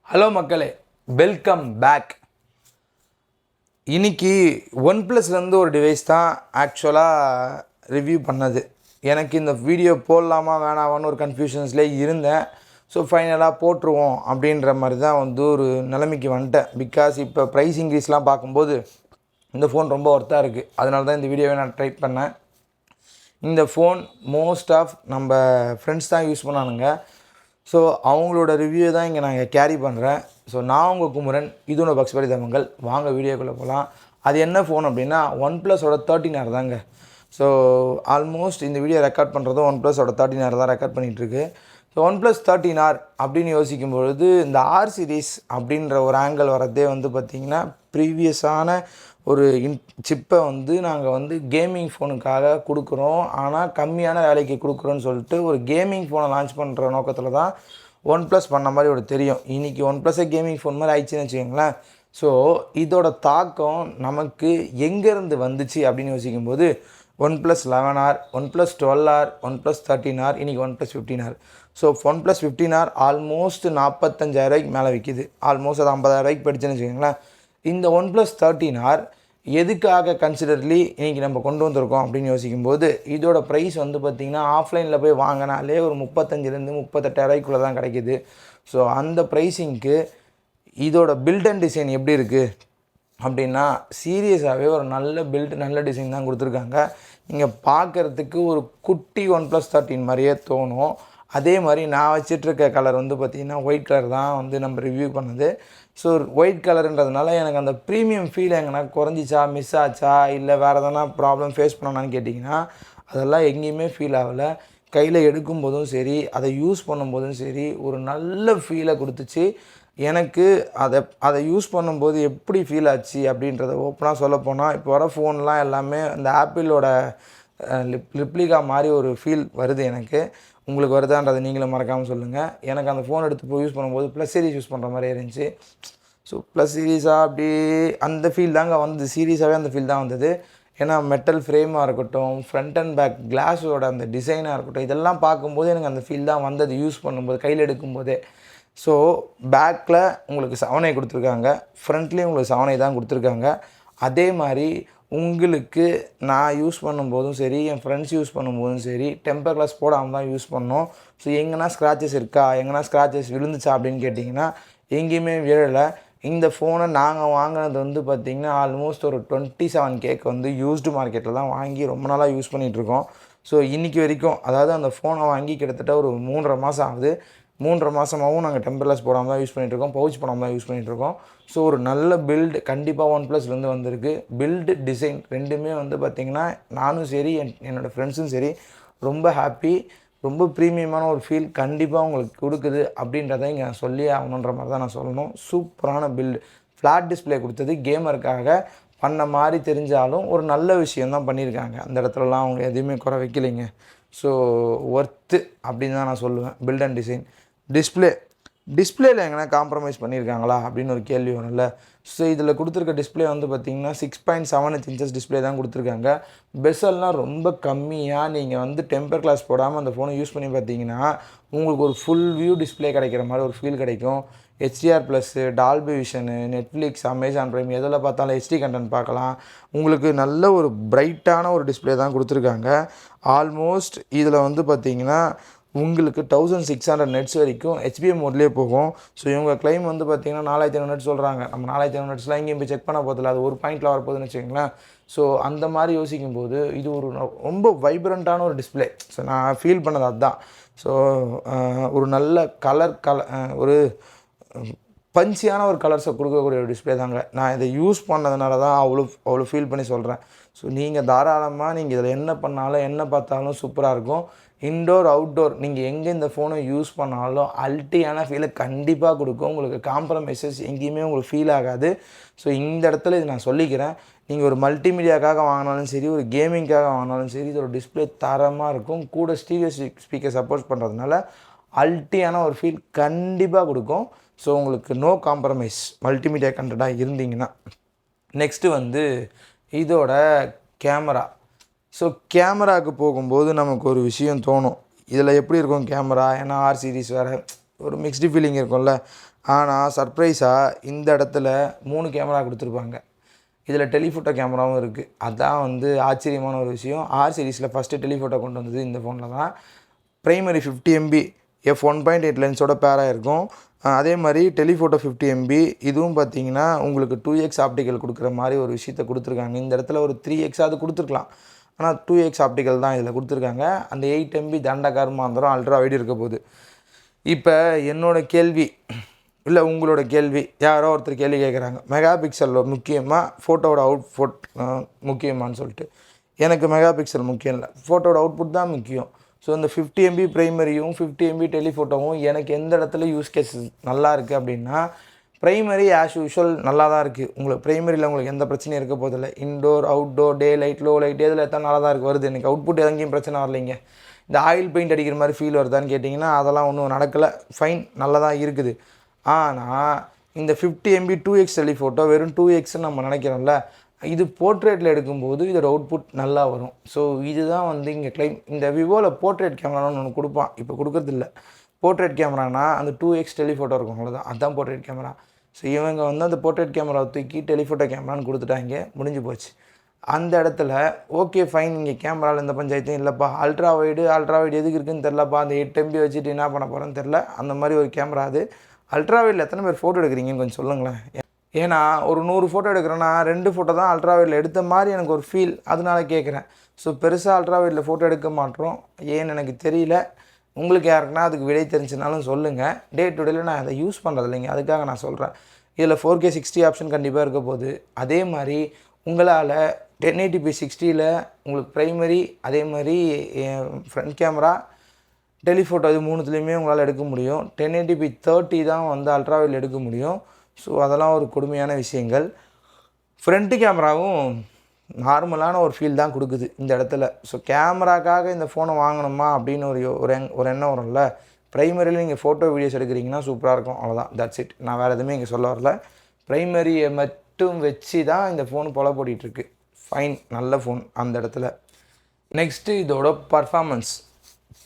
Hello மக்களே, welcome back. இன்னைக்கு one ப்ளஸ்லேருந்து ஒரு டிவைஸ் தான் ஆக்சுவலாக ரிவ்யூ பண்ணது. எனக்கு இந்த வீடியோ போடலாமா வேணாமான்னு ஒரு கன்ஃபியூஷன்ஸ்லேயே இருந்தேன். ஸோ ஃபைனலாக போட்டுருவோம் அப்படின்ற மாதிரி தான் ஒரு நிலைமைக்கு வந்துட்டேன். பிகாஸ் இப்போ ப்ரைஸ் இன்க்ரீஸ்லாம் பார்க்கும்போது இந்த ஃபோன் ரொம்ப ஒர்த்தாக இருக்குது. அதனால தான் இந்த வீடியோவை நான் ட்ரை பண்ணேன். இந்த ஃபோன் மோஸ்ட் ஆஃப் நம்ம ஃப்ரெண்ட்ஸ் தான் யூஸ் பண்ணானுங்க. ஸோ அவங்களோட ரிவ்யூ தான் இங்கே நான் கேரி பண்ணுறேன். ஸோ நான் உங்கள் குமரன், இது ஒன்று பக்ஸ் பரிதாபங்கள். வாங்க வீடியோக்குள்ளே போகலாம். அது என்ன ஃபோன் அப்படின்னா ஒன் ப்ளஸோட 13R தாங்க. ஸோ ஆல்மோஸ்ட் இந்த வீடியோ ரெக்கார்ட் பண்ணுறதும் ஒன் ப்ளஸோட 13R தான் ரெக்கார்ட் பண்ணிகிட்ருக்கு. ஸோ ஒன் ப்ளஸ் 13R அப்படின்னு யோசிக்கும் பொழுது இந்த ஆர் சீரீஸ் அப்படின்ற ஒரு ஆங்கிள் வரதே பார்த்திங்கன்னா ப்ரீவியஸான ஒரு சிப்பை நாங்கள் கேமிங் ஃபோனுக்காக கொடுக்குறோம், ஆனால் கம்மியான வேலைக்கு கொடுக்குறோன்னு சொல்லிட்டு ஒரு கேமிங் ஃபோனை லான்ச் பண்ணுற நோக்கத்தில் தான் ஒன் ப்ளஸ் பண்ண மாதிரி ஒரு தெரியும். இன்றைக்கி ஒன் ப்ளஸ்ஸே கேமிங் ஃபோன் மாதிரி ஆயிடுச்சுன்னு வச்சுக்கோங்களேன். ஸோ இதோட தாக்கம் நமக்கு எங்கேருந்து வந்துச்சு அப்படின்னு யோசிக்கும்போது one plus 11R, one plus 12R, one plus 13R, இன்றைக்கி one plus 15R. So one plus 15R almost 45,000 மேலே விற்கிது. ஆல்மோஸ்ட் அது 50,000 போயிடுச்சுன்னு வச்சுக்கோங்களேன். இந்த ஒன் ப்ளஸ் 13R எதுக்காக கன்சிடர்லி இன்றைக்கி நம்ம கொண்டு வந்திருக்கோம் அப்படின்னு யோசிக்கும்போது இதோட ப்ரைஸ் பார்த்திங்கன்னா ஆஃப்லைனில் போய் வாங்கினாலே ஒரு 35,000 38,000 தான் கிடைக்கிது. ஸோ அந்த ப்ரைஸிங்க்கு இதோட பில்ட் அண்ட் டிசைன் எப்படி இருக்குது அப்படின்னா சீரியஸாகவே ஒரு நல்ல பில்ட், நல்ல டிசைன் தான் கொடுத்துருக்காங்க. நீங்கள் பார்க்குறதுக்கு ஒரு குட்டி ஒன் ப்ளஸ் 13 மாதிரியே தோணும். அதே மாதிரி நான் வச்சிட்ருக்க கலர் பார்த்திங்கன்னா ஒயிட் கலர் தான் நம்ம ரிவ்யூ பண்ணது. ஸோ ஒயிட் கலருன்றதுனால எனக்கு அந்த ப்ரீமியம் ஃபீல் எங்கன்னா குறைஞ்சிச்சா, மிஸ் ஆச்சா, இல்லை வேறு எதனா ப்ராப்ளம் ஃபேஸ் பண்ணணும்னு கேட்டிங்கன்னா அதெல்லாம் எங்கேயுமே ஃபீல் ஆகலை. கையில் எடுக்கும்போதும் சரி, அதை யூஸ் பண்ணும்போதும் சரி, ஒரு நல்ல ஃபீலை கொடுத்துச்சு எனக்கு. அதை யூஸ் பண்ணும்போது எப்படி ஃபீல் ஆச்சு அப்படின்றத ஓப்பனாக சொல்லப்போனால், இப்போ வர ஃபோன்லாம் எல்லாமே அந்த ஆப்பிளோட ரிப்ளிகா மாதிரி ஒரு ஃபீல் வருது எனக்கு. உங்களுக்கு வருதான்றதை நீங்களும் மறக்காமல் சொல்லுங்கள். எனக்கு அந்த ஃபோன் எடுத்து போய் யூஸ் பண்ணும்போது ப்ளஸ் சீரிஸ் யூஸ் பண்ணுற மாதிரியே இருந்துச்சு. ஸோ ப்ளஸ் சீரீஸாக அப்படி அந்த ஃபீல் தாங்க வந்தது. சீரியஸாகவே அந்த ஃபீல் தான் வந்தது. ஏன்னா மெட்டல் ஃப்ரேமாக இருக்கட்டும், ஃப்ரண்ட் அண்ட் பேக் கிளாஸோட அந்த டிசைனாக இருக்கட்டும், இதெல்லாம் பார்க்கும்போது எனக்கு அந்த ஃபீல் தான் வந்தது யூஸ் பண்ணும்போது, கையில் எடுக்கும்போதே. ஸோ பேக்கில் உங்களுக்கு 7A கொடுத்துருக்காங்க, ஃப்ரண்ட்லேயும் உங்களுக்கு 7A தான் கொடுத்துருக்காங்க. அதே மாதிரி உங்களுக்கு நான் யூஸ் பண்ணும்போதும் சரி, என் ஃப்ரெண்ட்ஸ் யூஸ் பண்ணும்போதும் சரி, டெம்பர் கிளாஸ் போடாமல் தான் யூஸ் பண்ணோம். ஸோ எங்கன்னா ஸ்க்ராச்சஸ் இருக்கா, எங்கன்னா ஸ்க்ராச்சஸ் விழுந்துச்சா அப்படின்னு கேட்டிங்கன்னா எங்கேயுமே விழலை. இந்த ஃபோனை நாங்கள் வாங்கினது பார்த்திங்கன்னா ஆல்மோஸ்ட் ஒரு 27K யூஸ்டு மார்க்கெட்டில் தான் வாங்கி ரொம்ப நாளாக யூஸ் பண்ணிகிட்ருக்கோம். ஸோ இன்றைக்கி வரைக்கும், அதாவது அந்த ஃபோனை வாங்கி கிட்டத்தட்ட ஒரு 3.5 மாதம் ஆகுது. 3.5 மாதமாகவும் நாங்கள் டெம்பர்லெஸ் போடாமல் தான் யூஸ் பண்ணிகிட்ருக்கோம், பவுச் போடாமல் தான் யூஸ் பண்ணிகிட்ருக்கோம். ஸோ ஒரு நல்ல பில்டு கண்டிப்பாக ஒன் ப்ளஸ்லேருந்து வந்திருக்கு. பில்டு, டிசைன் ரெண்டுமே பார்த்திங்கன்னா நானும் சரி, என்னோடய ஃப்ரெண்ட்ஸும் சரி ரொம்ப ஹாப்பி. ரொம்ப ப்ரீமியமான ஒரு ஃபீல் கண்டிப்பாக உங்களுக்கு கொடுக்குது அப்படின்றத இங்கே நான் சொல்லி ஆகணுன்ற மாதிரி தான் நான் சொல்லணும். சூப்பரான பில்டு. ஃப்ளாட் டிஸ்பிளே கொடுத்தது கேமருக்காக பண்ண மாதிரி தெரிஞ்சாலும் ஒரு நல்ல விஷயந்தான் பண்ணியிருக்காங்க. அந்த இடத்துலலாம் அவங்க எதுவுமே குறை வைக்கலைங்க. ஸோ ஒர்த்து அப்படின்னு தான் நான் சொல்லுவேன். Build and design. டிஸ்பிளேயில் எங்கன்னா காம்ப்ரமைஸ் பண்ணியிருக்காங்களா அப்படின்னு ஒரு கேள்வி வரும்ல. ஸோ இதில் கொடுத்துருக்க டிஸ்பிளே பார்த்திங்கன்னா 6.7 inches டிஸ்பிளே தான் கொடுத்துருக்காங்க. பெசல்லாம் ரொம்ப கம்மியாக நீங்கள் டெம்பர் கிளாஸ் போடாமல் அந்த ஃபோனை யூஸ் பண்ணி பார்த்தீங்கன்னா உங்களுக்கு ஒரு ஃபுல் வியூ டிஸ்பிளே கிடைக்கிற மாதிரி ஒரு ஃபீல் கிடைக்கும். HDR+, Dolby vision, Netflix, Amazon prime எதில் பார்த்தாலும் HD கண்டென்ட் பார்க்கலாம். உங்களுக்கு நல்ல ஒரு பிரைட்டான ஒரு டிஸ்பிளே தான் கொடுத்துருக்காங்க. ஆல்மோஸ்ட் இதில் பார்த்திங்கன்னா உங்களுக்கு 1600 நெட்ஸ் வரைக்கும் HBM மோட்லேயே போகும். ஸோ இவங்க கிளைம் பார்த்திங்கன்னா 4500 நெட் சொல்கிறாங்க. நம்ம 4500 நெட்ஸ்லாம் எங்கேயும் போய் செக் பண்ண போதில்லை, அது ஒரு பாயிண்டில் வரப்போகுதுன்னு வச்சுக்கோங்களேன். ஸோ அந்த மாதிரி யோசிக்கும்போது இது ஒரு ரொம்ப வைப்ரண்ட்டான ஒரு டிஸ்பிளே. ஸோ நான் ஃபீல் பண்ணது அதுதான். ஸோ ஒரு நல்ல ஒரு பஞ்சியான ஒரு கலர்ஸை கொடுக்கக்கூடிய ஒரு டிஸ்பிளே தாங்க. நான் இதை யூஸ் பண்ணதுனால தான் அவ்வளோ ஃபீல் பண்ணி சொல்கிறேன். ஸோ நீங்கள் தாராளமாக நீங்கள் இதில் என்ன பண்ணாலும் என்ன பார்த்தாலும் சூப்பராக இருக்கும். இன்டோர், அவுட்டோர் நீங்கள் எங்கே இந்த ஃபோனை யூஸ் பண்ணாலும் அல்ட்டியான ஃபீலை கண்டிப்பாக கொடுக்கும். உங்களுக்கு காம்ப்ரமைசஸ் எங்கேயுமே உங்களுக்கு ஃபீல் ஆகாது. ஸோ இந்த இடத்துல இது நான் சொல்லிக்கிறேன். நீங்கள் ஒரு மல்டிமீடியாக்காக வாங்கினாலும் சரி, ஒரு கேமிங்காக வாங்கினாலும் சரி, இதோட டிஸ்பிளே தரமாக இருக்கும். கூட ஸ்டீரியோ ஸ்பீக்கர் சப்போர்ட் பண்ணுறதுனால அல்ட்டியான ஒரு ஃபீல் கண்டிப்பாக கொடுக்கும். ஸோ உங்களுக்கு நோ காம்ப்ரமைஸ் மல்டிமீடியா கண்டென்ட்டாக இருந்தீங்கன்னா. நெக்ஸ்ட்டு இதோட கேமரா. ஸோ கேமராவுக்கு போகும்போது நமக்கு ஒரு விஷயம் தோணும், இதில் எப்படி இருக்கும் கேமரா, ஏன்னா ஆர் சீரீஸ் வேறு ஒரு மிக்ஸ்டு ஃபீலிங் இருக்கும்ல. ஆனால் சர்ப்ரைஸாக இந்த இடத்துல 3 கேமரா கொடுத்துருப்பாங்க. இதில் டெலிஃபோட்டோ கேமராவும் இருக்குது. அதுதான் வந்து ஆச்சரியமான ஒரு விஷயம். ஆர் சீரிஸில் ஃபஸ்ட்டு டெலிஃபோட்டோ கொண்டு வந்தது இந்த ஃபோனில் தான். ப்ரைமரி 50 MB f1.8 லென்ஸோட பேராக இருக்கும். அதே மாதிரி டெலிஃபோட்டோ 50 MB. இதுவும் பார்த்தீங்கன்னா உங்களுக்கு 2x ஆப்டிக்கல் கொடுக்குற மாதிரி ஒரு விஷயத்த கொடுத்துருக்காங்க. இந்த இடத்துல ஒரு 3x அது கொடுத்துருக்கலாம், ஆனால் 2x ஆப்டிக்கல் தான் இதில் கொடுத்துருக்காங்க. அந்த 8 MB தண்டகாரமாக அல்ட்ரா வைடு இருக்க போகுது. இப்போ என்னோடய கேள்வி இல்லை உங்களோட கேள்வி, யாரோ ஒருத்தர் கேள்வி கேட்குறாங்க, மெகா பிக்சல் முக்கியமாக ஃபோட்டோவோட அவுட்புட் முக்கியமானு சொல்லிட்டு. எனக்கு மெகா பிக்சல் முக்கியம் இல்லை, ஃபோட்டோவோட அவுட்புட் தான் முக்கியம். ஸோ இந்த 50 MB ப்ரைமரியும் 50 MB டெலிஃபோட்டோவும் எனக்கு எந்த இடத்துல யூஸ் கேஸ் நல்லா இருக்குது அப்படின்னா, ப்ரைமரி ஆஸ் யூஷுவல் நல்லா தான் இருக்குது. உங்களுக்கு ப்ரைமரியில் உங்களுக்கு எந்த பிரச்சனையும் இருக்க போதில்லை. Indoor outdoor daylight low light எதில் எத்தனை நல்லா தான் இருக்குது வருது. எனக்கு அவுட்புட் எங்கேயும் பிரச்சனை வரலைங்க. இந்த ஆயில் பெயிண்ட் அடிக்கிற மாதிரி ஃபீல் வருதான்னு கேட்டிங்கன்னா அதெல்லாம் ஒன்றும் நடக்கலை. ஃபைன், நல்லா தான் இருக்குது. ஆனால் இந்த 50 MB 2x டெலிஃபோட்டோ வெறும் 2xன்னு நம்ம நினைக்கிறோம்ல, இது போர்ட்ரேட்டில் எடுக்கும்போது இதோட அவுட்புட் நல்லா வரும். ஸோ இதுதான் வந்து இங்கே கிளைம். இந்த விவோவில் போர்ட்ரேட் கேமரான்னு ஒன்று கொடுப்பான், இப்போ கொடுக்குறதில்ல. போர்ட்ரேட் கேமரானா அந்த 2x டெலிஃபோட்டோ இருக்கும், அவ்வளோதான். அதுதான் போர்ட்ரேட் கேமரா. ஸோ இவங்க வந்து அந்த போர்ட்ரேட் கேமராவை தூக்கி டெலிஃபோட்டோ கேமரான்னு கொடுத்துட்டாங்க, முடிஞ்சு போச்சு. அந்த இடத்துல ஓகே ஃபைன், இங்கே கேமராவில் எந்த பஞ்சாயத்தையும் இல்லைப்பா, அல்ட்ரா வைடு எதுக்கு இருக்குதுன்னு தெரிலப்பா, அந்த 8 MB வச்சுட்டு என்ன பண்ண போகிறேன்னு தெரில. அந்த மாதிரி ஒரு கேமரா அது. அல்ட்ரா வைடில் எத்தனை பேர் ஃபோட்டோ எடுக்கிறீங்கன்னு கொஞ்சம் சொல்லுங்களேன். ஏன்னா ஒரு 100 ஃபோட்டோ எடுக்கிறேன்னா 2 ஃபோட்டோ தான் அல்ட்ரா வைடில் எடுத்த மாதிரி எனக்கு ஒரு ஃபீல், அதனால கேட்குறேன். ஸோ பெருசாக அல்ட்ரா வைடில் ஃபோட்டோ எடுக்க மாட்டோம், ஏன்னு எனக்கு தெரியல. உங்களுக்கு யாருக்குன்னா அதுக்கு விடை தெரிஞ்சுனாலும் சொல்லுங்கள். டே டு டேல நான் அதை யூஸ் பண்ணுறது இல்லைங்க, அதுக்காக நான் சொல்கிறேன். இதில் 4K 60 ஆப்ஷன் கண்டிப்பாக இருக்க போகுது. அதே மாதிரி உங்களால் 1080p 60ல் உங்களுக்கு ப்ரைமரி, அதே மாதிரி ஃப்ரண்ட் கேமரா, டெலிஃபோட்டோ இது மூணுத்துலேயுமே உங்களால் எடுக்க முடியும். 1080p 30 தான் வந்து அல்ட்ரா வைடில் எடுக்க முடியும். ஸோ அதெல்லாம் ஒரு கொடுமையான விஷயங்கள். ஃப்ரண்ட்டு கேமராவும் நார்மலான ஒரு ஃபீல் தான் கொடுக்குது இந்த இடத்துல. ஸோ கேமராக்காக இந்த ஃபோனை வாங்கணுமா அப்படின்னு ஒரு எண்ணம் வரும்ல. ப்ரைமரியில் நீங்கள் ஃபோட்டோ வீடியோஸ் எடுக்கிறீங்கன்னா சூப்பராக இருக்கும், அவ்வளோதான், தட்ஸ் இட். நான் வேறு எதுவுமே இங்கே சொல்ல வரல. ப்ரைமரியை மட்டும் வச்சு தான் இந்த ஃபோன் பொல போட்டிகிட்ருக்கு. ஃபைன், நல்ல ஃபோன் அந்த இடத்துல. நெக்ஸ்ட்டு இதோட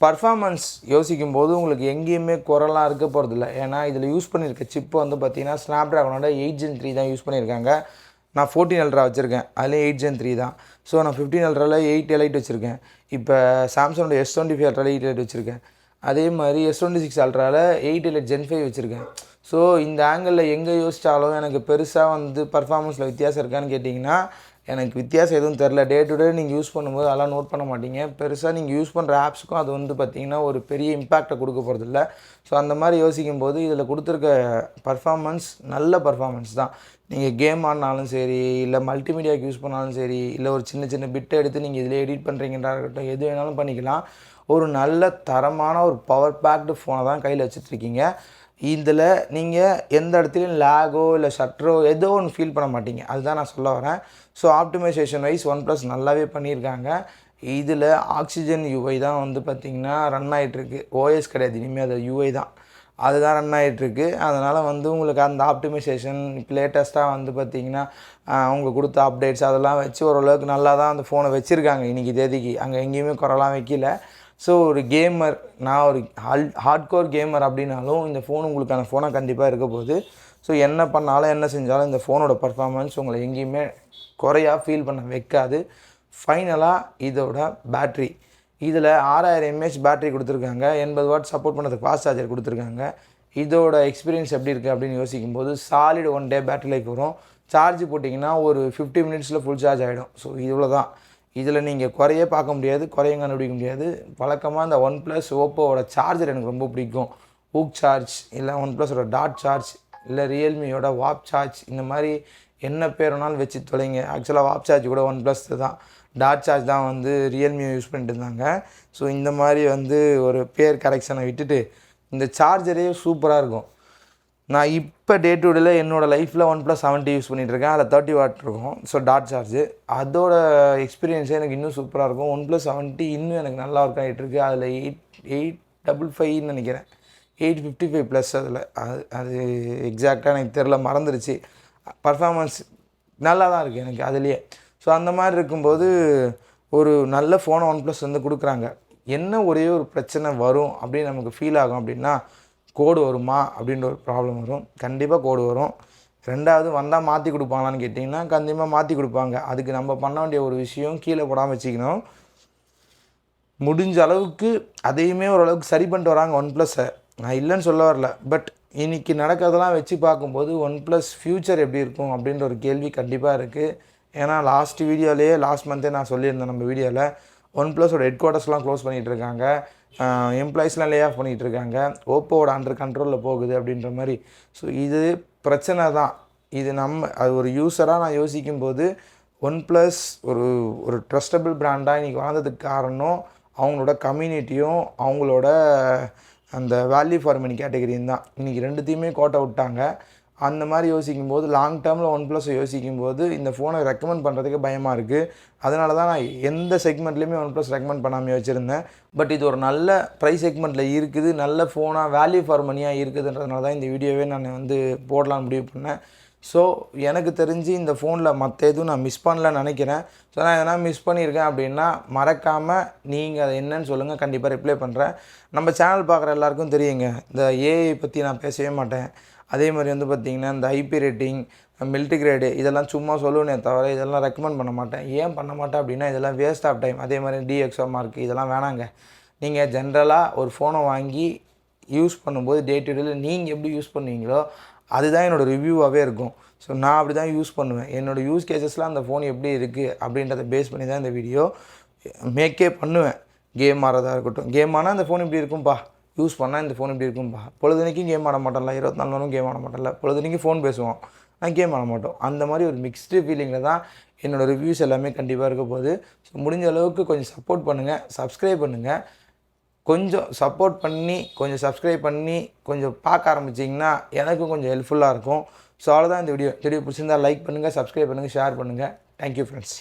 பர்ஃபார்மன்ஸ் யோசிக்கும்போது உங்களுக்கு எங்கேயுமே குறைலாம் இருக்க போகிறதில்ல. ஏன்னா இதில் யூஸ் பண்ணியிருக்க சிப்பு வந்து பார்த்திங்கன்னா ஸ்னாப்ட்ராகனோட 8 Gen 3 தான் யூஸ் பண்ணியிருக்காங்க. நான் 14 Ultra வச்சுருக்கேன், அதில் 8 Gen 3 தான். ஸோ நான் 15 Ultraவில் 8 Elite வச்சுருக்கேன். இப்போ சாம்சங்கோட S25 Ultraவில் 8 Elite வச்சுருக்கேன். அதே மாதிரி S26 Ultraவில் 8 Elite Gen 5 வச்சுருக்கேன். ஸோ இந்த ஆங்கிளில் எங்கே யோசித்தாலும் எனக்கு பெருசாக வந்து பர்ஃபார்மன்ஸில் வித்தியாசம் இருக்கான்னு கேட்டிங்கன்னா எனக்கு வித்தியாசம் எதுவும் தெரில. டே டு டே நீங்கள் யூஸ் பண்ணும்போது அதெல்லாம் நோட் பண்ண மாட்டீங்க. பெருசாக நீங்கள் யூஸ் பண்ணுற ஆப்ஸுக்கும் அது வந்து பார்த்திங்கன்னா ஒரு பெரிய இம்பேக்டை கொடுக்க போகிறதில்ல. ஸோ அந்த மாதிரி யோசிக்கும்போது இதில் கொடுத்துருக்க பர்ஃபார்மன்ஸ் நல்ல பர்ஃபார்மன்ஸ் தான். நீங்கள் கேம் ஆடினாலும் சரி, இல்லை மல்டிமீடியாவுக்கு யூஸ் பண்ணாலும் சரி, இல்லை ஒரு சின்ன சின்ன பிட்டை எடுத்து நீங்கள் இதில் எடிட் பண்ணுறீங்கன்றா இருக்கட்டும், எது வேணாலும் பண்ணிக்கலாம். ஒரு நல்ல தரமான ஒரு பவர் பேக்டு ஃபோனை தான் கையில் வச்சுட்ருக்கீங்க. இதில் நீங்கள் எந்த இடத்துலையும் லேகோ இல்லை ஷட்டரோ ஏதோ ஒன்று ஃபீல் பண்ண மாட்டீங்க, அதுதான் நான் சொல்ல வரேன். ஸோ ஆப்டிமைசேஷன் வைஸ் OnePlus நல்லாவே பண்ணியிருக்காங்க. இதில் ஆக்சிஜன் UI தான் வந்து பார்த்திங்கன்னா ரன் ஆகிட்டுருக்கு. ஓஎஸ் கிடையாது, இனிமேல் அது UI தான், அதுதான் ரன் ஆகிட்டுருக்கு. அதனால் வந்து உங்களுக்கு அந்த ஆப்டிமைசேஷன் இப்போ லேட்டஸ்ட்டாக வந்து பார்த்திங்கன்னா அவங்க கொடுத்த அப்டேட்ஸ் அதெல்லாம் வச்சு ஓரளவுக்கு நல்லா தான் அந்த ஃபோனை வச்சுருக்காங்க இன்றைக்கி தேதிக்கு. அங்கே எங்கேயுமே குறைலாம் வைக்கல. ஸோ ஒரு கேமர், நான் ஒரு ஹார்ட்கோர் கேமர் அப்படின்னாலும் இந்த ஃபோன் உங்களுக்கான ஃபோனாக கண்டிப்பாக இருக்க போகுது. ஸோ என்ன பண்ணாலும் என்ன செஞ்சாலும் இந்த ஃபோனோட பர்ஃபார்மன்ஸ் உங்களை எங்கேயுமே குறையாக ஃபீல் பண்ண வைக்காது. ஃபைனலாக இதோட பேட்ரி, இதில் 6000 mAh பேட்ரி கொடுத்துருக்காங்க. 80 வாட் சப்போர்ட் பண்ணுறதுக்கு ஃபாஸ்ட் சார்ஜர் கொடுத்துருக்காங்க. இதோட எக்ஸ்பீரியன்ஸ் எப்படி இருக்குது அப்படின்னு யோசிக்கும்போது சாலிட் 1 டே பேட்ரி லைஃப் வரும். சார்ஜ் போட்டிங்கன்னா ஒரு 50 மினிட்ஸில் ஃபுல் சார்ஜ் ஆகிடும். ஸோ இவ்வளோ தான். இதில் நீங்கள் குறையே பார்க்க முடியாது, குறையும் கண்டுபிடிக்க முடியாது. வழக்கமாக இந்த OnePlus ஓப்போவோட சார்ஜர் எனக்கு ரொம்ப பிடிக்கும். ஊக் சார்ஜ், இல்லை OnePlusோட டாட் சார்ஜ், இல்லை ரியல்மியோட வாப் சார்ஜ், இந்த மாதிரி என்ன பேர் வேணாலும் வச்சு தொலைங்க. ஆக்சுவலாக வாப் சார்ஜ் கூட OnePlus தான், டாட் சார்ஜ் தான் வந்து ரியல்மியை யூஸ் பண்ணிட்டு இருந்தாங்க. ஸோ இந்த மாதிரி வந்து ஒரு பேர் கரெக்ஷனை விட்டுட்டு இந்த சார்ஜரே சூப்பராக இருக்கும். நான் இப்போ டே டு டேல என்னோடய லைஃப்பில் OnePlus 70 யூஸ் பண்ணிகிட்ருக்கேன். அதில் 30 வாட் இருக்கும். ஸோ டாட் சார்ஜு, அதோட எக்ஸ்பீரியன்ஸே எனக்கு இன்னும் சூப்பராக இருக்கும். OnePlus 70 இன்னும் எனக்கு நல்லா ஒர்க் ஆகிட்டுருக்கு. அதில் 855 நினைக்கிறேன், 855 ப்ளஸ். அதில் அது எக்ஸாக்டாக எனக்கு தெரில, மறந்துடுச்சு. பர்ஃபார்மன்ஸ் நல்லா தான் இருக்குது எனக்கு அதுலேயே. ஸோ அந்த மாதிரி இருக்கும்போது ஒரு நல்ல ஃபோனை OnePlus வந்து கொடுக்குறாங்க. என்ன ஒரே ஒரு பிரச்சனை வரும் அப்படின்னு நமக்கு ஃபீல் ஆகும் அப்படின்னா, கோடு வருமா அப்படின்ற ஒரு ப்ராப்ளம் வரும். கண்டிப்பாக கோடு வரும். ரெண்டாவது வந்தால் மாற்றி கொடுப்பாங்களான்னு கேட்டிங்கன்னா கண்டிப்பாக மாற்றி கொடுப்பாங்க. அதுக்கு நம்ம பண்ண வேண்டிய ஒரு விஷயம் கீழே போடாமல் வச்சுக்கணும். முடிஞ்ச அளவுக்கு அதையுமே ஓரளவுக்கு சரி பண்ணிட்டு வராங்க ஒன் ப்ளஸ்ஸை, நான் இல்லைன்னு சொல்ல வரல. பட் இன்றைக்கி நடக்கிறதெல்லாம் வச்சு பார்க்கும்போது ஒன் ப்ளஸ் ஃப்யூச்சர் எப்படி இருக்கும் அப்படின்ற ஒரு கேள்வி கண்டிப்பாக இருக்குது. ஏன்னா லாஸ்ட் மந்த்தே நான் சொல்லியிருந்தேன் நம்ம வீடியோவில், ஒன் ப்ளஸோட ஹெட் குவார்ட்டர்ஸ்லாம் க்ளோஸ் பண்ணிகிட்டு இருக்காங்க, எம்ப்ளாயிஸ்லாம் லே ஆஃப் பண்ணிகிட்டு இருக்காங்க, ஓப்போவோட அண்டர் கண்ட்ரோலில் போகுது அப்படின்ற மாதிரி. ஸோ இது பிரச்சனை தான். இது அது ஒரு யூஸராக நான் யோசிக்கும்போது ஒன் ப்ளஸ் ஒரு ட்ரஸ்டபிள் பிராண்டாக இன்றைக்கி வளர்ந்ததுக்கு காரணம் அவங்களோட கம்யூனிட்டியும் அவங்களோட அந்த வேல்யூ ஃபார் மணி கேட்டகரியும் தான். இன்றைக்கி ரெண்டுத்தையுமே கோட்டை விட்டாங்க. அந்த மாதிரி யோசிக்கும்போது லாங் டேர்மில் ஒன் ப்ளஸை யோசிக்கும்போது இந்த ஃபோனை ரெக்கமெண்ட் பண்ணுறதுக்கு பயமாக இருக்குது. அதனால தான் நான் எந்த செக்மெண்ட்லேயுமே ஒன் ப்ளஸ் ரெக்கமெண்ட் பண்ணாமல் வச்சுருந்தேன். பட் இது ஒரு நல்ல ப்ரைஸ் செக்மெண்ட்டில் இருக்குது, நல்ல ஃபோனாக வேல்யூ ஃபார் மணியாக இருக்குதுன்றதுனால தான் இந்த வீடியோவே நான் போடலான்னு முடிவு பண்ணேன். ஸோ எனக்கு தெரிஞ்சு இந்த ஃபோனில் மற்ற எதுவும் நான் மிஸ் பண்ணலன்னு நினைக்கிறேன். ஸோ நான் எதனா மிஸ் பண்ணியிருக்கேன் அப்படின்னா மறக்காமல் நீங்கள் அதை என்னன்னு சொல்லுங்கள், கண்டிப்பாக ரிப்ளை பண்ணுறேன். நம்ம சேனல் பார்க்குற எல்லாருக்கும் தெரியுங்க, இந்த ஏஐ பற்றி நான் பேசவே மாட்டேன். அதே மாதிரி பார்த்திங்கன்னா இந்த ஐபி ரேட்டிங், மில்டி கிரேடு இதெல்லாம் சும்மா சொல்லுவேனே தவிர இதெல்லாம் ரெக்கமெண்ட் பண்ண மாட்டேன். ஏன் பண்ண மாட்டேன் அப்படின்னா இதெல்லாம் வேஸ்ட் ஆஃப் டைம். அதே மாதிரி டிஎக்ஸ்ஓ மார்க் இதெல்லாம் வேணாங்க. நீங்கள் ஜென்ரலாக ஒரு ஃபோனை வாங்கி யூஸ் பண்ணும்போது டே டு டேயில் நீங்கள் எப்படி யூஸ் பண்ணுவீங்களோ அதுதான் என்னோடய ரிவ்யூவாகவே இருக்கும். ஸோ நான் அப்படி தான் யூஸ் பண்ணுவேன். என்னோடய யூஸ் கேஸஸ்லாம் அந்த ஃபோன் எப்படி இருக்குது அப்படின்றத பேஸ் பண்ணி தான் இந்த வீடியோ மேக்கே பண்ணுவேன். கேம் ஆடுறதா இருக்கட்டும், கேம் ஆனால் இந்த ஃபோன் இப்படி இருக்கும்பா, யூஸ் பண்ணால் இந்த ஃபோன் இப்படி இருக்கும்பா. பொழுதுனைக்கும் கேம் ஆட மாட்டோம்ல, 24 மணி கேம் ஆட மாட்டோம்ல, பொழுதுனைக்கும் ஃபோன் பேசுவோம், நான் கேம் ஆட மாட்டோம். அந்த மாதிரி ஒரு மிக்ஸ்டு ஃபீலிங்கில் தான் என்னோடய ரிவ்யூஸ் எல்லாமே கண்டிப்பாக இருக்க போகுது. ஸோ முடிஞ்ச அளவுக்கு கொஞ்சம் சப்போர்ட் பண்ணுங்கள், சப்ஸ்கிரைப் பண்ணுங்கள். கொஞ்சம் சப்போர்ட் பண்ணி கொஞ்சம் சப்ஸ்கிரைப் பண்ணி கொஞ்சம் பார்க்க ஆரம்பிச்சிங்கன்னா எனக்கும் கொஞ்சம் ஹெல்ப்ஃபுல்லாக இருக்கும். ஸோ அவ்வளோதான் இந்த வீடியோ பிடிச்சிருந்தால் லைக் பண்ணுங்கள், சப்ஸ்கிரைப் பண்ணுங்கள், ஷேர் பண்ணுங்கள். Thank you friends.